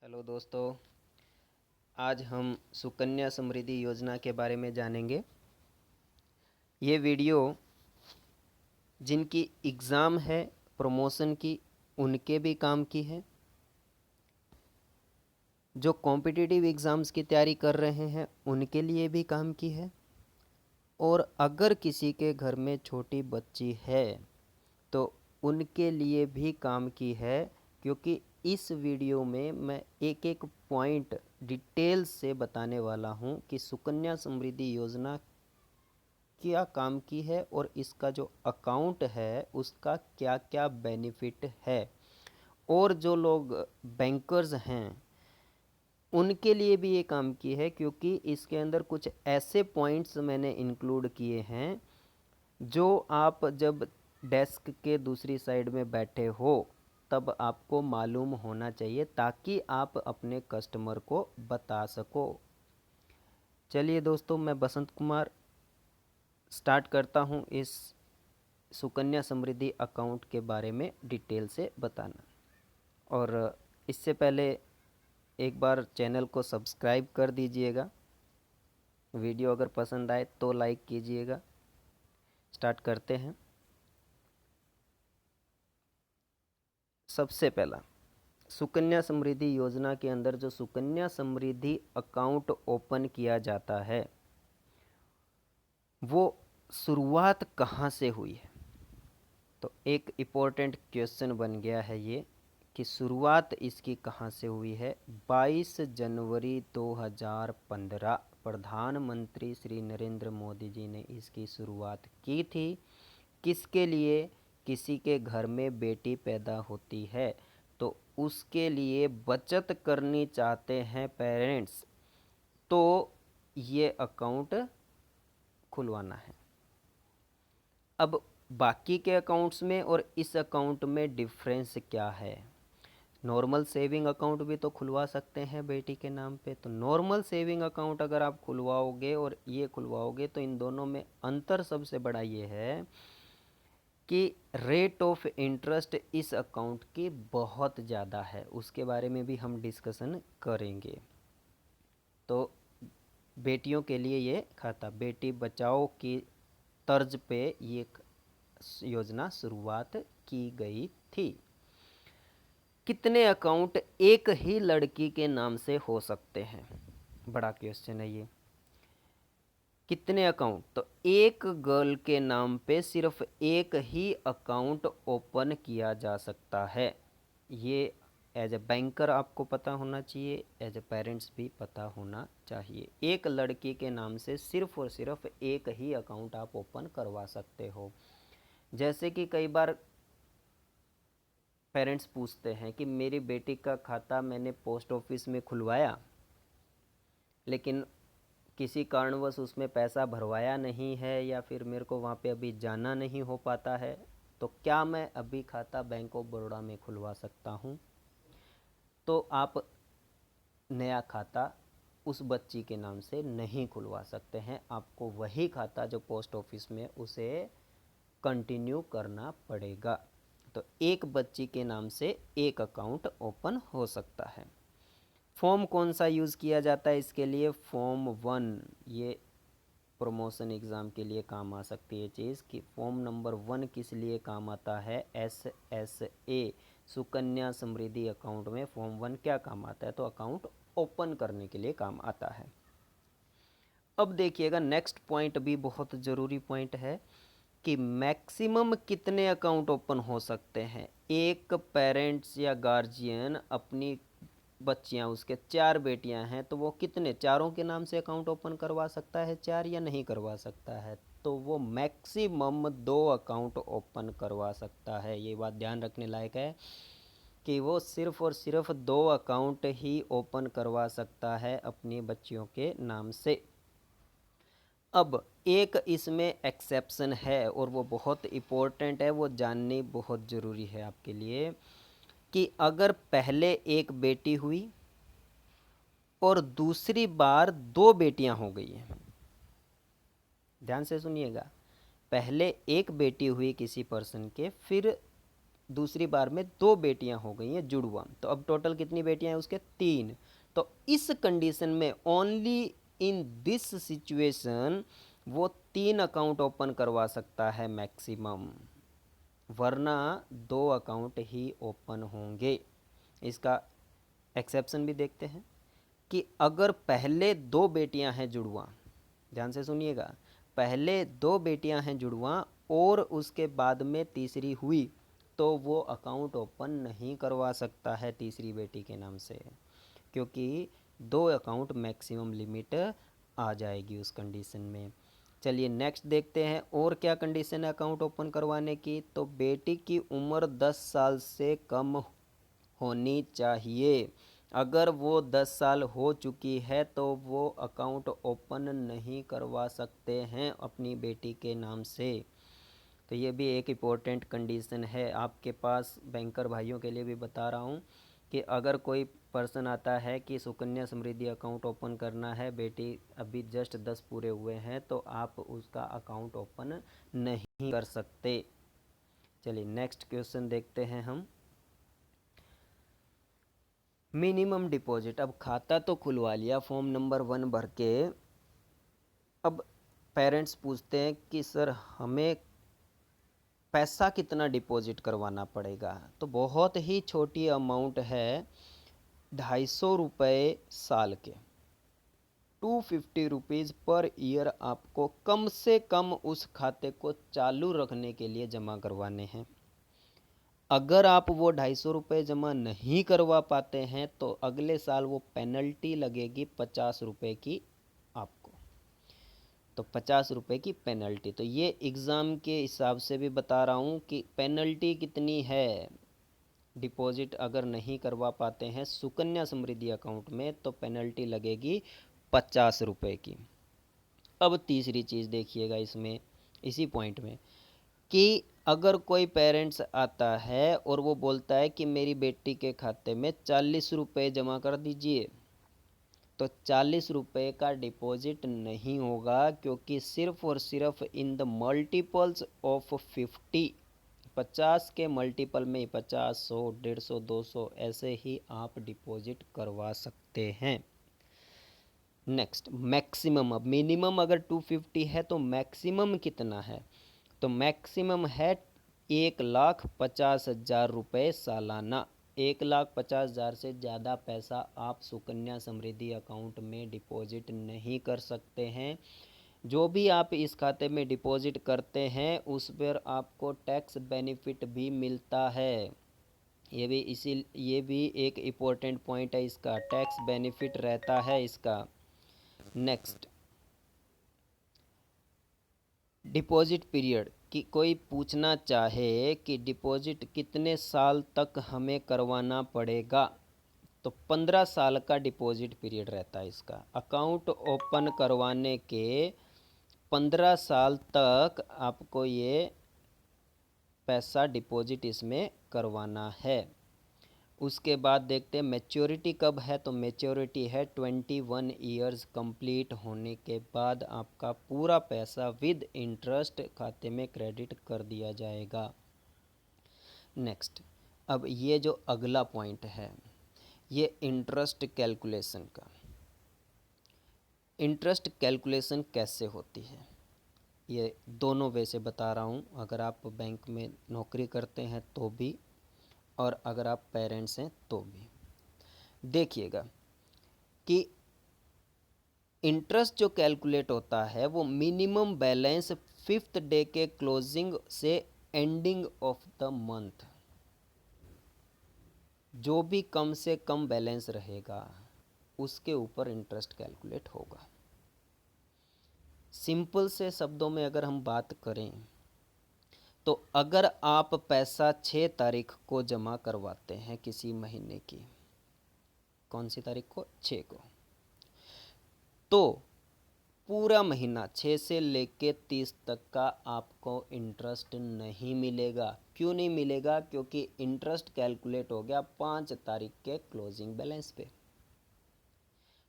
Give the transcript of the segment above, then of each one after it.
Hello दोस्तों, आज हम सुकन्या समृद्धि योजना के बारे में जानेंगे। ये वीडियो जिनकी एग्ज़ाम है प्रमोशन की, उनके भी काम की है। जो कॉम्पिटिटिव एग्ज़ाम्स की तैयारी कर रहे हैं उनके लिए भी काम की है। और अगर किसी के घर में छोटी बच्ची है तो उनके लिए भी काम की है, क्योंकि इस वीडियो में मैं एक एक पॉइंट डिटेल से बताने वाला हूं कि सुकन्या समृद्धि योजना क्या काम की है और इसका जो अकाउंट है उसका क्या क्या बेनिफिट है। और जो लोग बैंकर्स हैं उनके लिए भी ये काम की है, क्योंकि इसके अंदर कुछ ऐसे पॉइंट्स मैंने इंक्लूड किए हैं जो आप जब डेस्क के दूसरी साइड में बैठे हो तब आपको मालूम होना चाहिए, ताकि आप अपने कस्टमर को बता सको। चलिए दोस्तों, मैं बसंत कुमार स्टार्ट करता हूँ इस सुकन्या समृद्धि अकाउंट के बारे में डिटेल से बताना। और इससे पहले एक बार चैनल को सब्सक्राइब कर दीजिएगा। वीडियो अगर पसंद आए तो लाइक कीजिएगा। स्टार्ट करते हैं। सबसे पहला, सुकन्या समृद्धि योजना के अंदर जो सुकन्या समृद्धि अकाउंट ओपन किया जाता है वो शुरुआत कहाँ से हुई है। तो एक इम्पोर्टेंट क्वेश्चन बन गया है ये कि शुरुआत इसकी कहाँ से हुई है। 22 जनवरी 2015 प्रधानमंत्री श्री नरेंद्र मोदी जी ने इसकी शुरुआत की थी। किसके लिए? किसी के घर में बेटी पैदा होती है तो उसके लिए बचत करनी चाहते हैं पेरेंट्स, तो ये अकाउंट खुलवाना है। अब बाकी के अकाउंट्स में और इस अकाउंट में डिफरेंस क्या है? नॉर्मल सेविंग अकाउंट भी तो खुलवा सकते हैं बेटी के नाम पे। तो नॉर्मल सेविंग अकाउंट अगर आप खुलवाओगे और ये खुलवाओगे तो इन दोनों में अंतर सबसे बड़ा ये है कि रेट ऑफ इंटरेस्ट इस अकाउंट की बहुत ज़्यादा है। उसके बारे में भी हम डिस्कशन करेंगे। तो बेटियों के लिए ये खाता बेटी बचाओ की तर्ज पे ये योजना शुरुआत की गई थी। कितने अकाउंट एक ही लड़की के नाम से हो सकते हैं? बड़ा क्वेश्चन है ये। कितने अकाउंट? तो एक गर्ल के नाम पे सिर्फ एक ही अकाउंट ओपन किया जा सकता है। ये एज ए बैंकर आपको पता होना चाहिए, एज ए पेरेंट्स भी पता होना चाहिए। एक लड़की के नाम से सिर्फ और सिर्फ एक ही अकाउंट आप ओपन करवा सकते हो। जैसे कि कई बार पेरेंट्स पूछते हैं कि मेरी बेटी का खाता मैंने पोस्ट ऑफिस में खुलवाया, लेकिन किसी कारणवश उसमें पैसा भरवाया नहीं है या फिर मेरे को वहाँ पे अभी जाना नहीं हो पाता है, तो क्या मैं अभी खाता बैंक ऑफ बड़ौदा में खुलवा सकता हूँ? तो आप नया खाता उस बच्ची के नाम से नहीं खुलवा सकते हैं। आपको वही खाता जो पोस्ट ऑफिस में उसे कंटिन्यू करना पड़ेगा। तो एक बच्ची के नाम से एक अकाउंट ओपन हो सकता है। फॉर्म कौन सा यूज़ किया जाता है इसके लिए? फॉर्म 1। ये प्रमोशन एग्ज़ाम के लिए काम आ सकती है चीज़ कि फॉर्म नंबर 1 किस लिए काम आता है। SSA सुकन्या समृद्धि अकाउंट में फॉर्म 1 क्या काम आता है? तो अकाउंट ओपन करने के लिए काम आता है। अब देखिएगा, नेक्स्ट पॉइंट भी बहुत ज़रूरी पॉइंट है कि मैक्सिमम कितने अकाउंट ओपन हो सकते हैं। एक पेरेंट्स या गार्जियन अपनी बच्चियां, उसके 4 बेटियां हैं, तो वो कितने, चारों के नाम से अकाउंट ओपन करवा सकता है 4 या नहीं करवा सकता है? तो वो मैक्सिमम 2 अकाउंट ओपन करवा सकता है। ये बात ध्यान रखने लायक है कि वो सिर्फ और सिर्फ 2 अकाउंट ही ओपन करवा सकता है अपनी बच्चियों के नाम से। अब एक इसमें एक्सेप्शन है और वो बहुत इम्पोर्टेंट है, वो जाननी बहुत ज़रूरी है आपके लिए कि अगर पहले एक बेटी हुई और दूसरी बार 2 बेटियां हो गई हैं। ध्यान से सुनिएगा, पहले एक बेटी हुई किसी पर्सन के, फिर दूसरी बार में 2 बेटियां हो गई हैं जुड़वा, तो अब टोटल कितनी बेटियां हैं उसके? 3। तो इस कंडीशन में ओनली इन दिस सिचुएशन वो 3 अकाउंट ओपन करवा सकता है मैक्सिमम, वरना 2 अकाउंट ही ओपन होंगे। इसका एक्सेप्शन भी देखते हैं कि अगर पहले 2 बेटियां हैं जुड़वा, ध्यान से सुनिएगा, पहले 2 बेटियां हैं जुड़वा और उसके बाद में तीसरी हुई, तो वो अकाउंट ओपन नहीं करवा सकता है तीसरी बेटी के नाम से, क्योंकि 2 अकाउंट मैक्सिमम लिमिट आ जाएगी उस कंडीशन में। चलिए नेक्स्ट देखते हैं और क्या कंडीशन है अकाउंट ओपन करवाने की। तो बेटी की उम्र 10 साल से कम होनी चाहिए। अगर वो 10 साल हो चुकी है तो वो अकाउंट ओपन नहीं करवा सकते हैं अपनी बेटी के नाम से। तो ये भी एक इम्पोर्टेंट कंडीशन है आपके पास, बैंकर भाइयों के लिए भी बता रहा हूँ कि अगर कोई पर्सन आता है कि सुकन्या समृद्धि अकाउंट ओपन करना है, बेटी अभी जस्ट 10 पूरे हुए हैं, तो आप उसका अकाउंट ओपन नहीं कर सकते। चलिए नेक्स्ट क्वेश्चन देखते हैं हम। मिनिमम डिपॉजिट, अब खाता तो खुलवा लिया फॉर्म नंबर 1 भर के, अब पेरेंट्स पूछते हैं कि सर हमें पैसा कितना डिपॉजिट करवाना पड़ेगा। तो बहुत ही छोटी अमाउंट है, 250 रुपये साल के, 250 रुपीज़ पर ईयर आपको कम से कम उस खाते को चालू रखने के लिए जमा करवाने हैं। अगर आप वो 250 रुपये जमा नहीं करवा पाते हैं तो अगले साल वो पेनल्टी लगेगी 50 रुपये की आपको, तो 50 रुपये की पेनल्टी। तो ये एग्ज़ाम के हिसाब से भी बता रहा हूँ कि पेनल्टी कितनी है, डिपॉजिट अगर नहीं करवा पाते हैं सुकन्या समृद्धि अकाउंट में तो पेनल्टी लगेगी 50 रुपये की। अब तीसरी चीज़ देखिएगा इसमें, इसी पॉइंट में, कि अगर कोई पेरेंट्स आता है और वो बोलता है कि मेरी बेटी के खाते में 40 रुपये जमा कर दीजिए, तो 40 रुपये का डिपॉजिट नहीं होगा, क्योंकि सिर्फ और सिर्फ इन द मल्टीपल्स ऑफ 50 के मल्टीपल में 50, 100, 150, 200 ऐसे ही आप डिपॉजिट करवा सकते हैं। नेक्स्ट मैक्सिमम, अब मिनिमम अगर 250 है तो मैक्सिमम कितना है, तो मैक्सिमम है 1,50,000 रुपये सालाना। 1,50,000 से ज़्यादा पैसा आप सुकन्या समृद्धि अकाउंट में डिपॉजिट नहीं कर सकते हैं। जो भी आप इस खाते में डिपॉजिट करते हैं उस पर आपको टैक्स बेनिफिट भी मिलता है। ये भी एक इम्पोर्टेंट पॉइंट है, इसका टैक्स बेनिफिट रहता है इसका। नेक्स्ट डिपॉजिट पीरियड, कि कोई पूछना चाहे कि डिपॉजिट कितने साल तक हमें करवाना पड़ेगा, तो 15 साल का डिपॉजिट पीरियड रहता है इसका। अकाउंट ओपन करवाने के 15 साल तक आपको ये पैसा डिपॉजिट इसमें करवाना है। उसके बाद देखते हैं मैच्योरिटी कब है, तो मैच्योरिटी है 21 ईयर्स कंप्लीट होने के बाद आपका पूरा पैसा विद इंटरेस्ट खाते में क्रेडिट कर दिया जाएगा। नेक्स्ट, अब ये जो अगला पॉइंट है ये इंटरेस्ट कैलकुलेशन का। इंटरेस्ट कैलकुलेशन कैसे होती है, ये दोनों वे से बता रहा हूँ। अगर आप बैंक में नौकरी करते हैं तो भी, और अगर आप पेरेंट्स हैं तो भी। देखिएगा कि इंटरेस्ट जो कैलकुलेट होता है वो मिनिमम बैलेंस 5th डे के क्लोजिंग से एंडिंग ऑफ द मंथ, जो भी कम से कम बैलेंस रहेगा उसके ऊपर इंटरेस्ट कैलकुलेट होगा। सिंपल से शब्दों में अगर हम बात करें तो अगर आप पैसा 6 तारीख को जमा करवाते हैं किसी महीने की, कौन सी तारीख को, 6 को, तो पूरा महीना 6 से लेके 30 तक का आपको इंटरेस्ट नहीं मिलेगा। क्यों नहीं मिलेगा, क्योंकि इंटरेस्ट कैलकुलेट हो गया 5 तारीख के क्लोजिंग बैलेंस पे।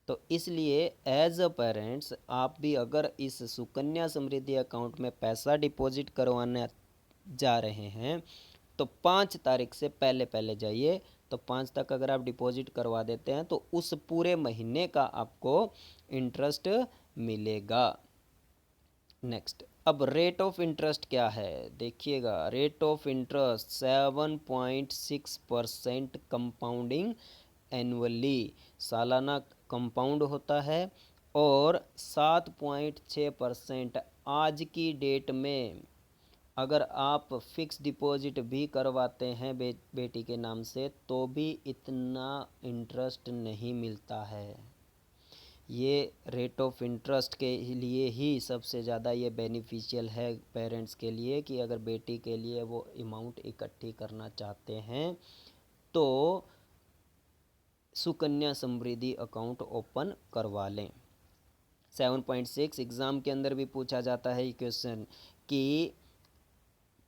तो इसलिए एज अ पेरेंट्स आप भी अगर इस सुकन्या समृद्धि अकाउंट में पैसा डिपॉजिट करवाने जा रहे हैं तो 5 तारीख से पहले पहले जाइए। तो 5 तक अगर आप डिपॉजिट करवा देते हैं तो उस पूरे महीने का आपको इंटरेस्ट मिलेगा। नेक्स्ट, अब रेट ऑफ इंटरेस्ट क्या है देखिएगा। Rate of interest 7.6% compounding annually, सालाना कंपाउंड होता है। और 7.6% आज की डेट में अगर आप फिक्स डिपॉजिट भी करवाते हैं बेटी के नाम से तो भी इतना इंटरेस्ट नहीं मिलता है। ये रेट ऑफ इंटरेस्ट के लिए ही सबसे ज़्यादा ये बेनिफिशियल है पेरेंट्स के लिए कि अगर बेटी के लिए वो अमाउंट इकट्ठी करना चाहते हैं तो सुकन्या समृद्धि अकाउंट ओपन करवा लें। 7.6 एग्ज़ाम के अंदर भी पूछा जाता है ये क्वेश्चन कि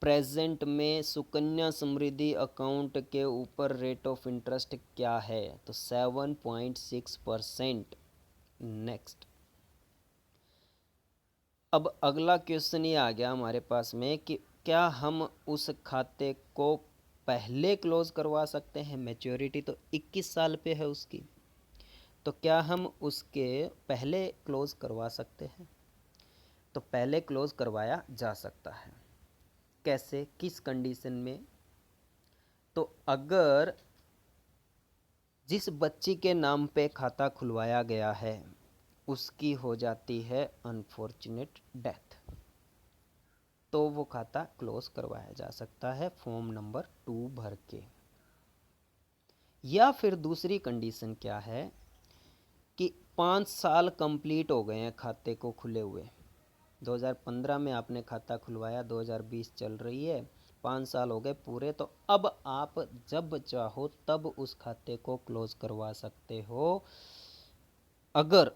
प्रेजेंट में सुकन्या समृद्धि अकाउंट के ऊपर रेट ऑफ इंटरेस्ट क्या है, तो 7.6%। नेक्स्ट, अब अगला क्वेश्चन ये आ गया हमारे पास में कि क्या हम उस खाते को पहले क्लोज करवा सकते हैं। मैच्योरिटी तो 21 साल पे है उसकी, तो क्या हम उसके पहले क्लोज करवा सकते हैं। तो पहले क्लोज करवाया जा सकता है। कैसे, किस कंडीशन में, तो अगर जिस बच्ची के नाम पे खाता खुलवाया गया है उसकी हो जाती है अनफॉर्चुनेट डेथ, तो वो खाता क्लोज करवाया जा सकता है फॉर्म नंबर 2 भर के। या फिर दूसरी कंडीशन क्या है कि 5 साल कंप्लीट हो गए हैं खाते को खुले हुए। 2015 में आपने खाता खुलवाया, 2020 चल रही है, 5 साल हो गए पूरे, तो अब आप जब चाहो तब उस खाते को क्लोज करवा सकते हो। अगर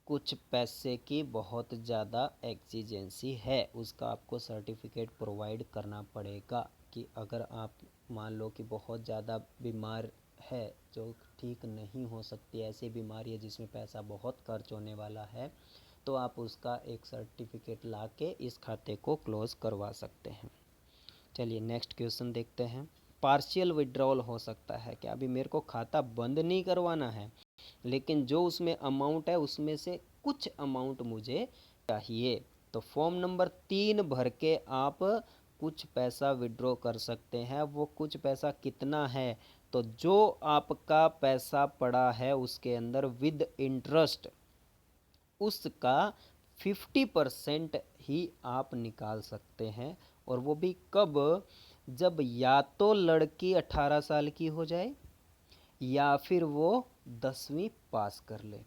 कुछ पैसे की बहुत ज़्यादा एक्जिजेंसी है, उसका आपको सर्टिफिकेट प्रोवाइड करना पड़ेगा कि अगर आप मान लो कि बहुत ज़्यादा बीमार है जो ठीक नहीं हो सकती, ऐसी बीमारी है जिसमें पैसा बहुत खर्च होने वाला है, तो आप उसका एक सर्टिफिकेट ला के इस खाते को क्लोज करवा सकते हैं। चलिए नेक्स्ट क्वेश्चन देखते हैं। पार्शियल विड्रॉल हो सकता है क्या। अभी मेरे को खाता बंद नहीं करवाना है, लेकिन जो उसमें अमाउंट है उसमें से कुछ अमाउंट मुझे चाहिए, तो फॉर्म नंबर 3 भर के आप कुछ पैसा विड्रॉ कर सकते हैं। वो कुछ पैसा कितना है, तो जो आपका पैसा पड़ा है उसके अंदर विद इंटरेस्ट उसका 50% ही आप निकाल सकते हैं। और वो भी कब, जब या तो लड़की 18 साल की हो जाए या फिर वो 10वीं पास कर ले।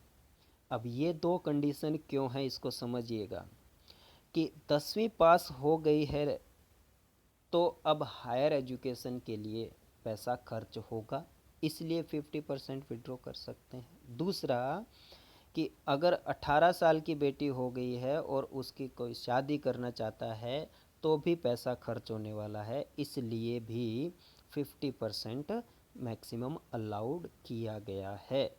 अब ये दो कंडीशन क्यों है इसको समझिएगा कि 10वीं पास हो गई है तो अब हायर एजुकेशन के लिए पैसा खर्च होगा, इसलिए 50% विड्रॉ कर सकते हैं। दूसरा कि अगर 18 साल की बेटी हो गई है और उसकी कोई शादी करना चाहता है तो भी पैसा खर्च होने वाला है, इसलिए भी 50% मैक्सिमम अलाउड किया गया है।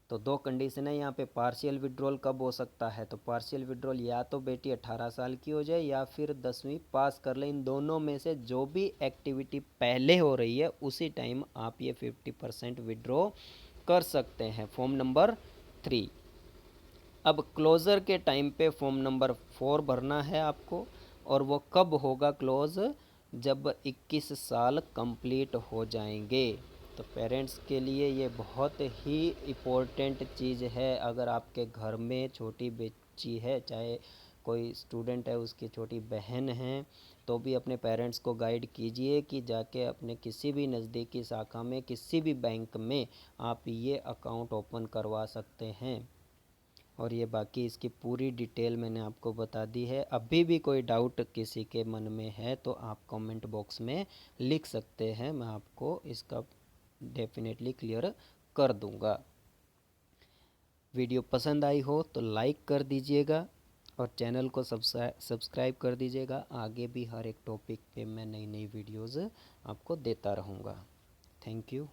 तो दो कंडीशन है यहाँ पे। पार्शियल विड्रॉल कब हो सकता है, तो पार्शियल विड्रॉल या तो बेटी 18 साल की हो जाए या फिर 10वीं पास कर ले। इन दोनों में से जो भी एक्टिविटी पहले हो रही है उसी टाइम आप ये 50% विड्रॉ कर सकते हैं। Form number 3। अब क्लोज़र के टाइम पे फॉर्म नंबर 4 भरना है आपको, और वो कब होगा क्लोज, जब 21 साल कंप्लीट हो जाएंगे। तो पेरेंट्स के लिए ये बहुत ही इम्पोर्टेंट चीज़ है। अगर आपके घर में छोटी बच्ची है, चाहे कोई स्टूडेंट है, उसकी छोटी बहन है, तो भी अपने पेरेंट्स को गाइड कीजिए कि जाके अपने किसी भी नज़दीकी शाखा में किसी भी बैंक में आप ये अकाउंट ओपन करवा सकते हैं। और ये बाकी इसकी पूरी डिटेल मैंने आपको बता दी है। अभी भी कोई डाउट किसी के मन में है तो आप कमेंट बॉक्स में लिख सकते हैं, मैं आपको इसका डेफिनेटली क्लियर कर दूंगा। वीडियो पसंद आई हो तो लाइक कर दीजिएगा और चैनल को सब्सक्राइब कर दीजिएगा। आगे भी हर एक टॉपिक पे मैं नई नई वीडियोज़ आपको देता रहूँगा। Thank you.